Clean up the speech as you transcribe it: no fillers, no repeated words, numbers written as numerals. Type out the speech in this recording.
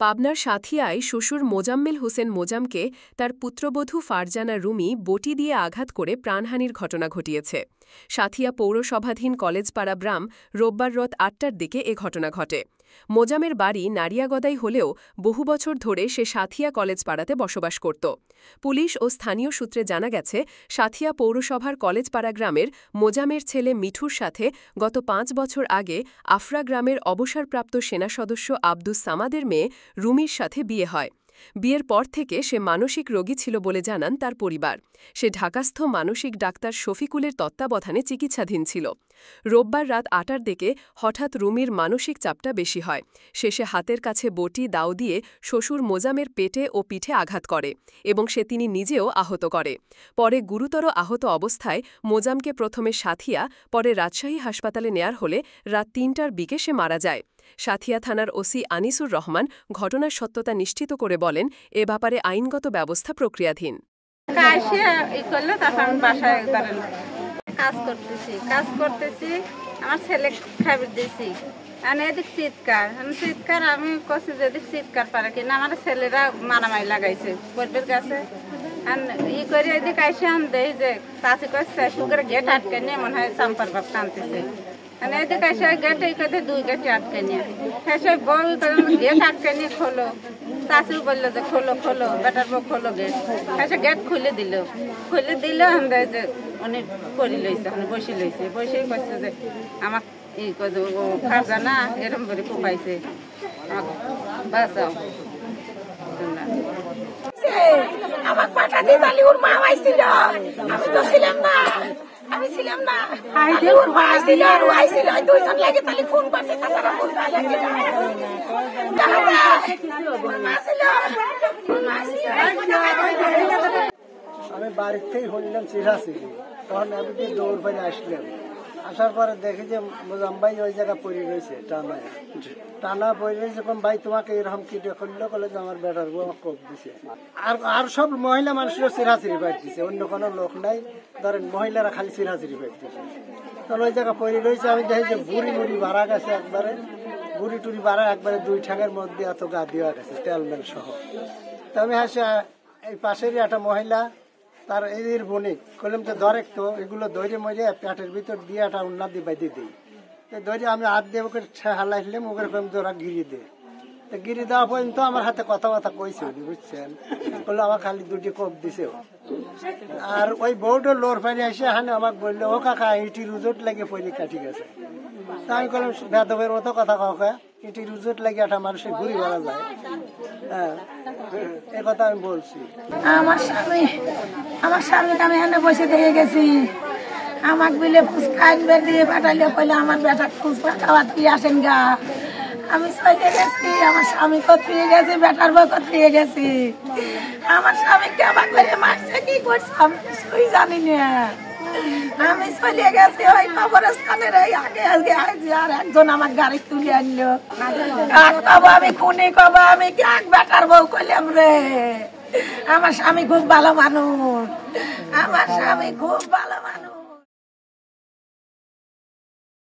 পাবনার সাথিয়ায় শ্বশুর মোজাম্মেল হোসেন মোজামকে তার পুত্রবধূ ফারজানা রুমি বটি দিয়ে আঘাত করে প্রাণহানির ঘটনা ঘটিয়েছে। সাথিয়া পৌরসভাধীন কলেজপাড়া গ্রাম রোববার রাত ৮টার দিকে এ ঘটনা ঘটে। মোজামের বাড়ি নারিয়াগদাই হলেও বহু বছর ধরে সে সাথিয়া কলেজপাড়াতে বসবাস করত। পুলিশ ও স্থানীয় সূত্রে জানা গেছে, সাথিয়া পৌরসভার কলেজপাড়া গ্রামের মোজামের ছেলে মিঠুর সাথে গত ৫ বছর আগে আফরা গ্রামের অবসরপ্রাপ্ত সেনা সদস্য আব্দুস সামাদের মেয়ে রুমির সাথে বিয়ে হয়। বিয়ের পর থেকে সে মানসিক রোগী ছিল বলে জানান তার পরিবার। সে ঢাকাস্থ মানসিক ডাক্তার শফিকুলের তত্ত্বাবধানে চিকিৎসাধীন ছিল। রোববার রাত ৮টার দিকে হঠাৎ রুমির মানসিক চাপটা বেশি হয়। শেষে হাতের কাছে বটি দাও দিয়ে শ্বশুর মোজামের পেটে ও পিঠে আঘাত করে এবং তিনি নিজেও আহত করে। পরে গুরুতর আহত অবস্থায় মোজামকে প্রথমে সাথিয়া, পরে রাজশাহী হাসপাতালে নেয়ার হলে রাত ৩টার দিকে সে মারা যায়। সাথিয়া থানার ওসি আনিসুর রহমান ঘটনার সত্যতা নিশ্চিত করে বলেন, এ ব্যাপারে আইনগত ব্যবস্থা প্রক্রিয়াধীন। কাজ করতেছি আমার ছেলে খাবার দিয়েছি এদিক চিৎকার আমি কছি যে এদিক চিৎকার পারে কিনা আমার ছেলেরা মারামারি লাগাইছে পরিবের কাছে ই করে এদিকে আইসে দেই যে চাষি করছে সুগার গেট আটকে নিয়ে মনে হয় চাম্পার বাপ টানতেছে এদিকে এসে গেট এই কথা 2 গেটে আটকে নিয়ে সে বল গেট আটকে নিয়ে খোলো। চাষিও বললো যে খোলো খোলো বেটার বউ খোলো গেট। সে গেট খুলে দিল আমরা যে উনি পরি লইছে বসে লইছে বসেই করছে যে আমার এই ফারজানা এরম করে কোপাইছে বাঁচাও। আমার পাঠা দিয়ে তালি ওর মা আইছিল, আমি তো ছিলাম না, ওর মা আইছিল আর ও আইছিল, দুইজন লাগে তালি ফোন করছে তাছাড়া ফোন আমি বাড়ির থেকে শুনলাম চিরাচিরি, তখন আমি দৌড় ফেলে আসলাম। আসার পরে দেখি যে মোজাম্বাই ওই জায়গায় পড়ে রয়েছে টানা পড়ে রয়েছে। কম ভাই তোমাকে এরকম কি করলো বলে যে আমার বেটার বউ আমাকে কোপ দিছে। আর সব মহিলা মানুষেরও চিরাচিরি বাইর দিছে, অন্য কোনো লোক নাই। ধরেন মহিলারা খালি চিরাচিরি বাইর দিছে। তখন ওই জায়গায় পড়ে রয়েছে। আমি দেখি যে বুড়ি মুড়ি বাড়া গেছে, একবারে বুড়ি টুড়ি বাড়া একবারে 2 ঠ্যাঙের মধ্যে এত গা দেওয়া গেছে তেলমেল সহ। তো আমি হাসি এই পাশেরই একটা মহিলা তার এর বণিক করলাম যে ধরেক তো এগুলো দৈরে মরে পেটের ভিতর দিয়ে একটা উন্নাত দিয়ে বাইতে দিই। দৈরে আমি হাত দিয়ে ওকে হালাইলাম, ওকে ওরা গিরি দে। তো গিরি দেওয়া পর্যন্ত আমার হাতে কথা কইছে উনি, বুঝছেন, বললো আমার খালি 2টি কোপ দিছে। আর ওই বউটা লোর পানি এসে হানে আমাকে বললো, ও কাকা ইটি রুজোট লাগে পরি কাটি গেছে। তা আমি বললাম বেদবের মতো কথা কাকা, ইটি রুজোট লাগে একটা মানুষের ঘুরি বেড়া যায়। হ্যাঁ, এ কথা আমি বলছি। আমার স্বামীকে আমি এখানে বসে দেখে গেছি, আমাকে বিলে ফুচকা একবার দিয়ে পাঠাইলে কইলে আমার বেটা ফুচকা খাওয়া দিয়ে আসেন গা। আমি চলে গেছি, আমার স্বামী কোথায় গেছে, বেটার বউ কোথায় গেছি। আমার স্বামীকে আবার করে মারছে কি করছে আমি কিছুই জানি না। আমি চলে গেছি ওই কবরস্থানের আগে আর একজন আমার গাড়ি তুলে আনলো। কব আমি খুনি, কব আমি এক বেটার বউ করলাম রে। আমার স্বামী খুব ভালো মানুষ, আমার স্বামী খুব ভালো মানুষ।